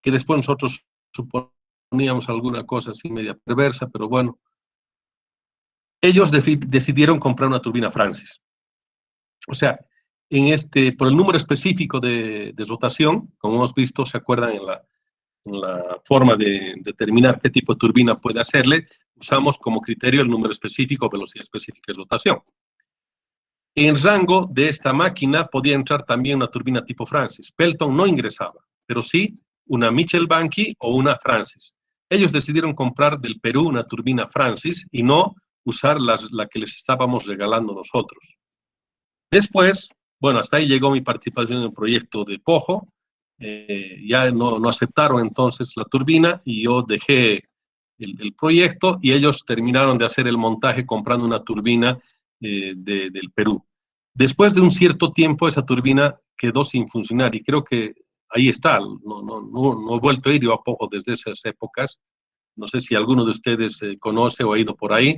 que después nosotros suponíamos alguna cosa así media perversa, pero bueno. Ellos decidieron comprar una turbina Francis. O sea, por el número específico de rotación, como hemos visto, se acuerdan en la forma de determinar qué tipo de turbina puede hacerle, usamos como criterio el número específico, velocidad específica de rotación. En el rango de esta máquina podía entrar también una turbina tipo Francis. Pelton no ingresaba, pero sí una Mitchell Banky o una Francis. Ellos decidieron comprar del Perú una turbina Francis y no usar la que les estábamos regalando nosotros. Después, bueno, hasta ahí llegó mi participación en el proyecto de Pojo. Ya no aceptaron entonces la turbina y yo dejé el proyecto y ellos terminaron de hacer el montaje comprando una turbina del Perú. Después de un cierto tiempo, esa turbina quedó sin funcionar y creo que ahí está. No he vuelto a ir yo a Pojo desde esas épocas. No sé si alguno de ustedes conoce o ha ido por ahí.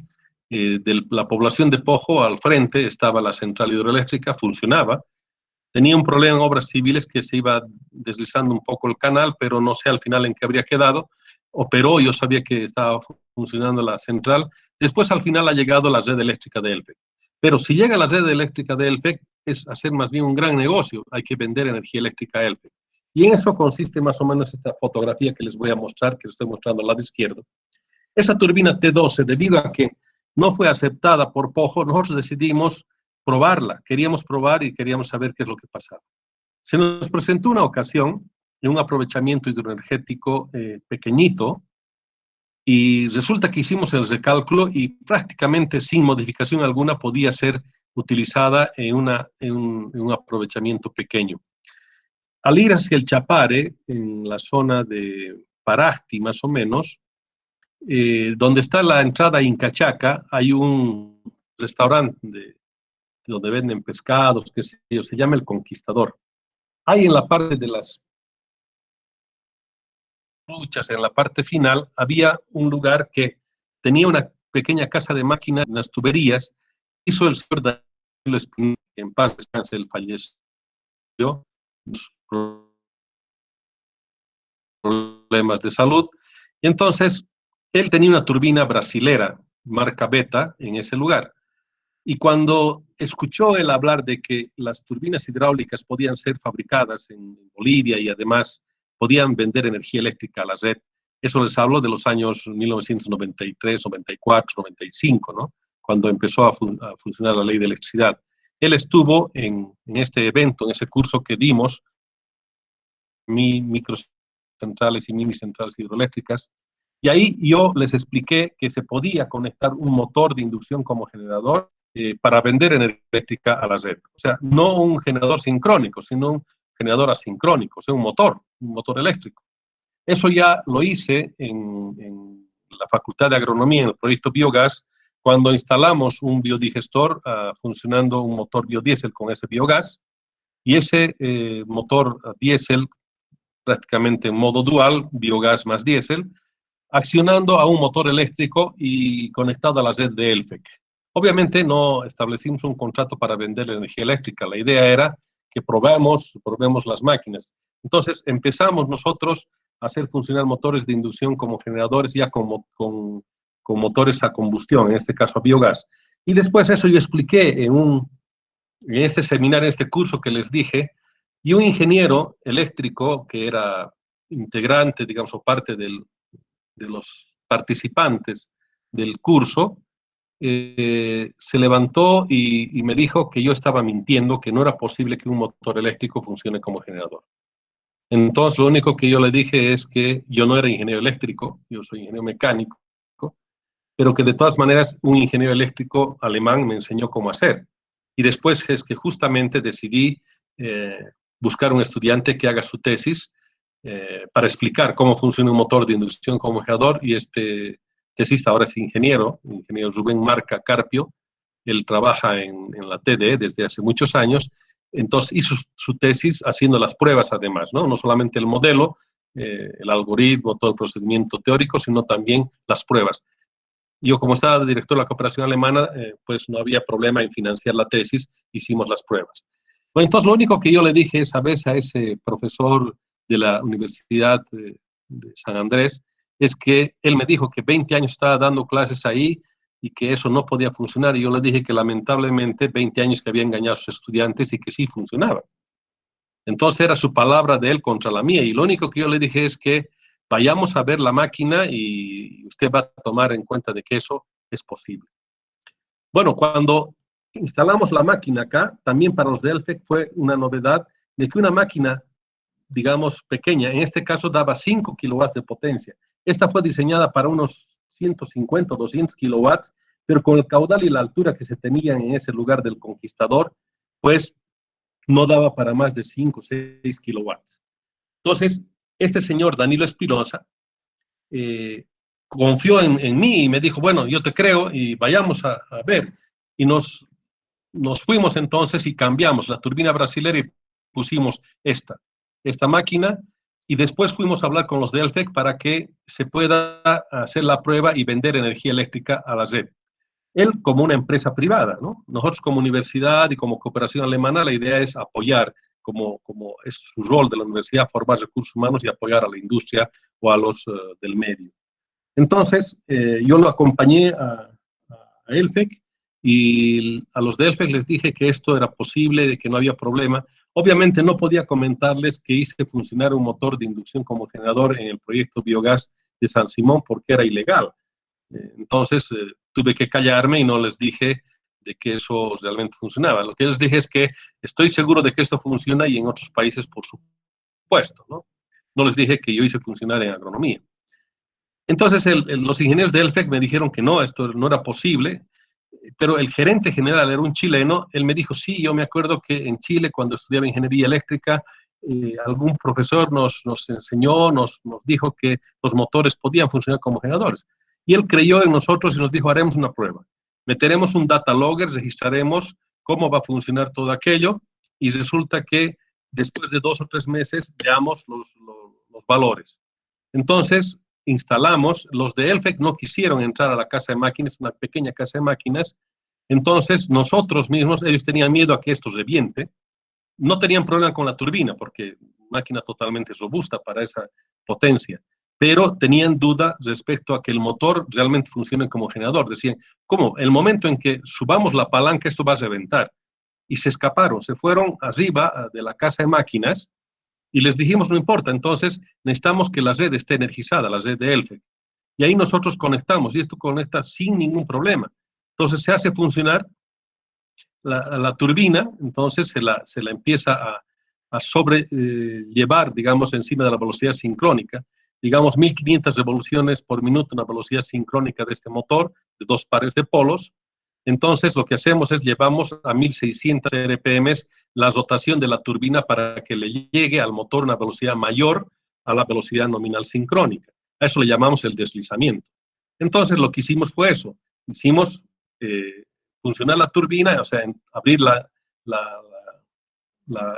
De la población de Pojo, al frente estaba la central hidroeléctrica, funcionaba. Tenía un problema en obras civiles que se iba deslizando un poco el canal, pero no sé al final en qué habría quedado. Operó, yo sabía que estaba funcionando la central. Después al final ha llegado la red eléctrica de ELFEC. Pero si llega la red eléctrica de ELFEC, es hacer más bien un gran negocio. Hay que vender energía eléctrica a ELFEC. Y en eso consiste más o menos esta fotografía que les voy a mostrar, que les estoy mostrando al lado izquierdo. Esa turbina T12, debido a que no fue aceptada por Pojo, nosotros decidimos probarla. Queríamos probar y queríamos saber qué es lo que pasaba. Se nos presentó una ocasión de un aprovechamiento hidroenergético pequeñito y resulta que hicimos el recálculo y prácticamente sin modificación alguna podía ser utilizada en un aprovechamiento pequeño. Al ir hacia el Chapare, en la zona de Parajti más o menos, donde está la entrada a Incachaca, hay un restaurante donde venden pescados, qué sé yo, se llama El Conquistador. Ahí en la parte de las luchas, en la parte final, había un lugar que tenía una pequeña casa de máquinas, unas tuberías, hizo el señor Danilo Espinosa, que en paz descanse, él falleció, problemas de salud, y entonces él tenía una turbina brasilera, marca Beta, en ese lugar. Y cuando escuchó él hablar de que las turbinas hidráulicas podían ser fabricadas en Bolivia y además podían vender energía eléctrica a la red, eso les hablo de los años 1993, 94, 95, ¿no? Cuando empezó a funcionar la ley de electricidad. Él estuvo en este evento, en ese curso que dimos, microcentrales y mini centrales hidroeléctricas, y ahí yo les expliqué que se podía conectar un motor de inducción como generador para vender energía eléctrica a la red. O sea, no un generador sincrónico, sino un generador asincrónico, o sea, un motor eléctrico. Eso ya lo hice en la Facultad de Agronomía, en el proyecto Biogás, cuando instalamos un biodigestor funcionando un motor biodiesel con ese biogás, y ese motor diésel prácticamente en modo dual, biogás más diésel, accionando a un motor eléctrico y conectado a la red de ELFEC. Obviamente no establecimos un contrato para vender energía eléctrica, la idea era que probemos las máquinas. Entonces empezamos nosotros a hacer funcionar motores de inducción como generadores ya con motores a combustión, en este caso a biogás. Y después eso yo expliqué en este seminario, en este curso que les dije, y un ingeniero eléctrico que era integrante, digamos, o parte de los participantes del curso, se levantó y me dijo que yo estaba mintiendo, que no era posible que un motor eléctrico funcione como generador. Entonces, lo único que yo le dije es que yo no era ingeniero eléctrico, yo soy ingeniero mecánico, pero que de todas maneras un ingeniero eléctrico alemán me enseñó cómo hacer. Y después es que justamente decidí buscar un estudiante que haga su tesis para explicar cómo funciona un motor de inducción como generador, y este tesista ahora es ingeniero Rubén Marca Carpio. Él trabaja en la TDE desde hace muchos años, entonces hizo su tesis haciendo las pruebas además, ¿no? No solamente el modelo, el algoritmo, todo el procedimiento teórico, sino también las pruebas. Yo, como estaba director de la cooperación alemana, pues no había problema en financiar la tesis, hicimos las pruebas. Bueno, entonces lo único que yo le dije esa vez a ese profesor de la Universidad San Andrés, es que él me dijo que 20 años estaba dando clases ahí y que eso no podía funcionar. Y yo le dije que lamentablemente 20 años que había engañado a sus estudiantes y que sí funcionaba. Entonces era su palabra de él contra la mía. Y lo único que yo le dije es que vayamos a ver la máquina y usted va a tomar en cuenta de que eso es posible. Bueno, cuando instalamos la máquina acá, también para los de Elfec fue una novedad de que una máquina, digamos, pequeña, en este caso daba 5 kilowatts de potencia. Esta fue diseñada para unos 150 o 200 kilowatts, pero con el caudal y la altura que se tenían en ese lugar del Conquistador, pues no daba para más de 5 o 6 kilowatts. Entonces, este señor Danilo Espinosa confió en mí y me dijo, bueno, yo te creo y vayamos a ver. Y nos fuimos entonces y cambiamos la turbina brasilera y pusimos esta máquina, y después fuimos a hablar con los de Elfec para que se pueda hacer la prueba y vender energía eléctrica a la red. Él como una empresa privada, ¿no? Nosotros como universidad y como cooperación alemana, la idea es apoyar, como es su rol de la universidad, formar recursos humanos y apoyar a la industria o a los del medio. Entonces, yo lo acompañé a Elfec, y a los de Elfec les dije que esto era posible, de que no había problema. Obviamente no podía comentarles que hice funcionar un motor de inducción como generador en el proyecto Biogás de San Simón porque era ilegal. Entonces tuve que callarme y no les dije de que eso realmente funcionaba. Lo que les dije es que estoy seguro de que esto funciona y en otros países, por supuesto, ¿no? No les dije que yo hice funcionar en agronomía. Entonces los ingenieros de Elfec me dijeron que no, esto no era posible, pero el gerente general era un chileno. Él me dijo, sí, yo me acuerdo que en Chile, cuando estudiaba ingeniería eléctrica, algún profesor nos enseñó, nos dijo que los motores podían funcionar como generadores. Y él creyó en nosotros y nos dijo, haremos una prueba. Meteremos un data logger, registraremos cómo va a funcionar todo aquello, y resulta que después de 2 o 3 meses veamos los valores. Entonces, instalamos, los de Elfec no quisieron entrar a la casa de máquinas, una pequeña casa de máquinas. Entonces nosotros mismos, ellos tenían miedo a que esto reviente, no tenían problema con la turbina, porque máquina totalmente robusta para esa potencia, pero tenían duda respecto a que el motor realmente funcione como generador. Decían, ¿cómo? El momento en que subamos la palanca, esto va a reventar. Y se escaparon, se fueron arriba de la casa de máquinas, y les dijimos, no importa, entonces necesitamos que la red esté energizada, la red de Elfec. Y ahí nosotros conectamos, y esto conecta sin ningún problema. Entonces se hace funcionar la turbina, entonces se la empieza a sobrellevar, digamos, encima de la velocidad sincrónica. Digamos, 1500 revoluciones por minuto, una velocidad sincrónica de este motor, de 2 pares de polos. Entonces, lo que hacemos es llevamos a 1600 RPM la rotación de la turbina para que le llegue al motor una velocidad mayor a la velocidad nominal sincrónica. A eso le llamamos el deslizamiento. Entonces, lo que hicimos fue eso. Hicimos funcionar la turbina, o sea, abrir el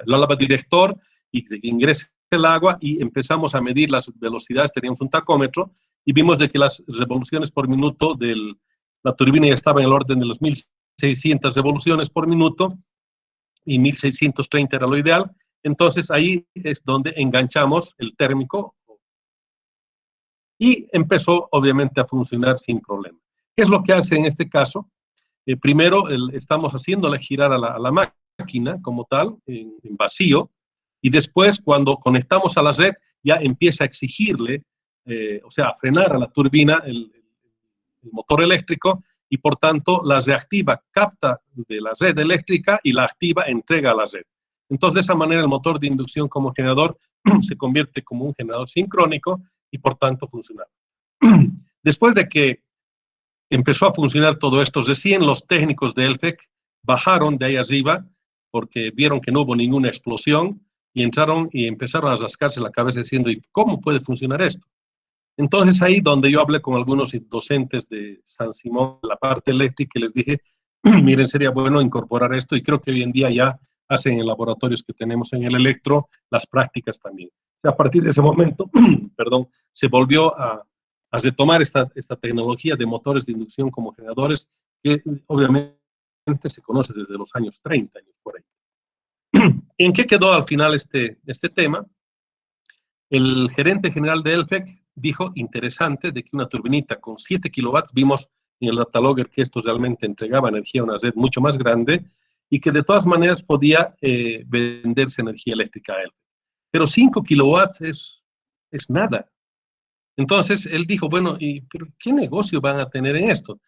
lavadirector y que ingrese el agua, y empezamos a medir las velocidades. Teníamos un tacómetro y vimos de que las revoluciones por minuto de la turbina ya estaba en el orden de las 1600 revoluciones por minuto, y 1630 era lo ideal. Entonces ahí es donde enganchamos el térmico y empezó obviamente a funcionar sin problema. ¿Qué es lo que hace en este caso? Primero estamos haciéndole girar a la máquina como tal, en vacío, y después cuando conectamos a la red ya empieza a exigirle, o sea, a frenar a la turbina el motor eléctrico, y por tanto la reactiva capta de la red eléctrica y la activa entrega a la red. Entonces de esa manera el motor de inducción como generador se convierte como un generador sincrónico y por tanto funciona. Después de que empezó a funcionar todo esto, recién los técnicos de Elfec bajaron de ahí arriba porque vieron que no hubo ninguna explosión, y entraron y empezaron a rascarse la cabeza diciendo, ¿y cómo puede funcionar esto? Entonces ahí donde yo hablé con algunos docentes de San Simón, la parte eléctrica, y les dije, miren, sería bueno incorporar esto, y creo que hoy en día ya hacen en laboratorios que tenemos en el Electro las prácticas también. O sea, a partir de ese momento, perdón, se volvió a retomar esta tecnología de motores de inducción como generadores, que obviamente se conoce desde los años 30, años por ahí. ¿En qué quedó al final este tema? El gerente general de Elfec dijo, interesante, de que una turbinita con 7 kilowatts, vimos en el datalogger que esto realmente entregaba energía a una red mucho más grande, y que de todas maneras podía venderse energía eléctrica a Elfec. Pero 5 kilowatts es nada. Entonces, él dijo, bueno, ¿pero qué negocio van a tener en esto?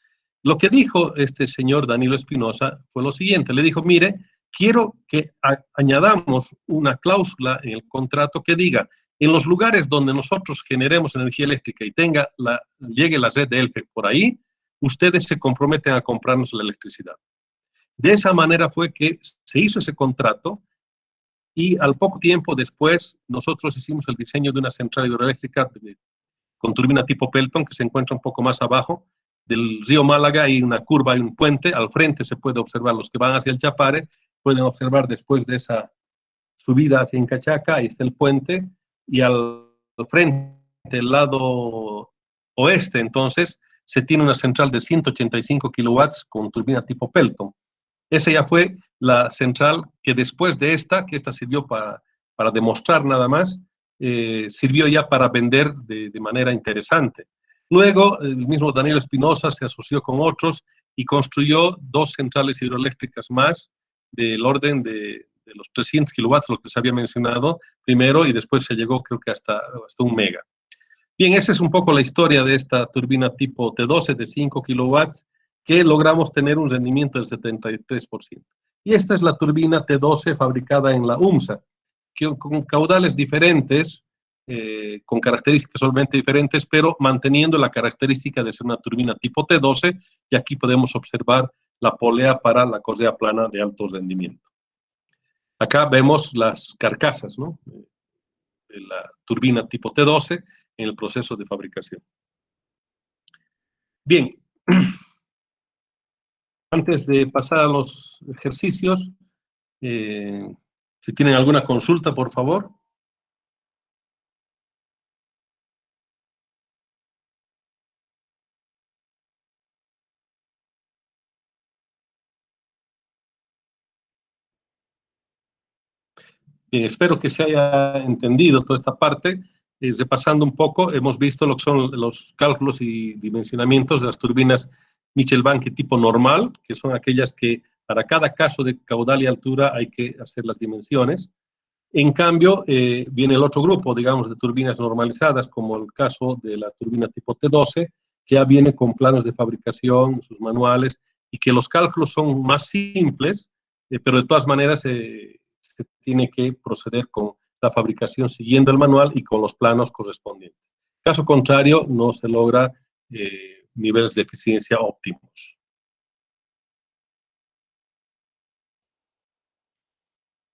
Lo que dijo este señor Danilo Espinosa fue lo siguiente, le dijo, mire, quiero que añadamos una cláusula en el contrato que diga, en los lugares donde nosotros generemos energía eléctrica y llegue la red de Elfec por ahí, ustedes se comprometen a comprarnos la electricidad. De esa manera fue que se hizo ese contrato, y al poco tiempo después nosotros hicimos el diseño de una central hidroeléctrica con turbina tipo Pelton, que se encuentra un poco más abajo del río Málaga. Hay una curva, hay un puente, al frente se puede observar, los que van hacia el Chapare, pueden observar después de esa subida hacia Incachaca, ahí está el puente, y al frente, del lado oeste, entonces, se tiene una central de 185 kilowatts con turbina tipo Pelton. Esa ya fue la central que después de que esta sirvió para demostrar nada más, sirvió ya para vender de manera interesante. Luego, el mismo Daniel Espinosa se asoció con otros y construyó 2 centrales hidroeléctricas más del orden de los 300 kilowatts, lo que se había mencionado primero, y después se llegó creo que hasta 1 mega. Bien, esa es un poco la historia de esta turbina tipo T12 de 5 kilowatts, que logramos tener un rendimiento del 73%. Y esta es la turbina T12 fabricada en la UMSA, que con caudales diferentes, con características solamente diferentes, pero manteniendo la característica de ser una turbina tipo T12, y aquí podemos observar la polea para la correa plana de alto rendimiento. Acá vemos las carcasas, ¿no?, de la turbina tipo T12 en el proceso de fabricación. Bien, antes de pasar a los ejercicios, si tienen alguna consulta, por favor. Bien, espero que se haya entendido toda esta parte. Repasando un poco, hemos visto lo que son los cálculos y dimensionamientos de las turbinas Mitchell-Banky tipo normal, que son aquellas que para cada caso de caudal y altura hay que hacer las dimensiones. En cambio, viene el otro grupo, digamos, de turbinas normalizadas, como el caso de la turbina tipo T12, que ya viene con planos de fabricación, sus manuales, y que los cálculos son más simples, pero de todas maneras se tiene que proceder con la fabricación siguiendo el manual y con los planos correspondientes. Caso contrario, no se logra niveles de eficiencia óptimos.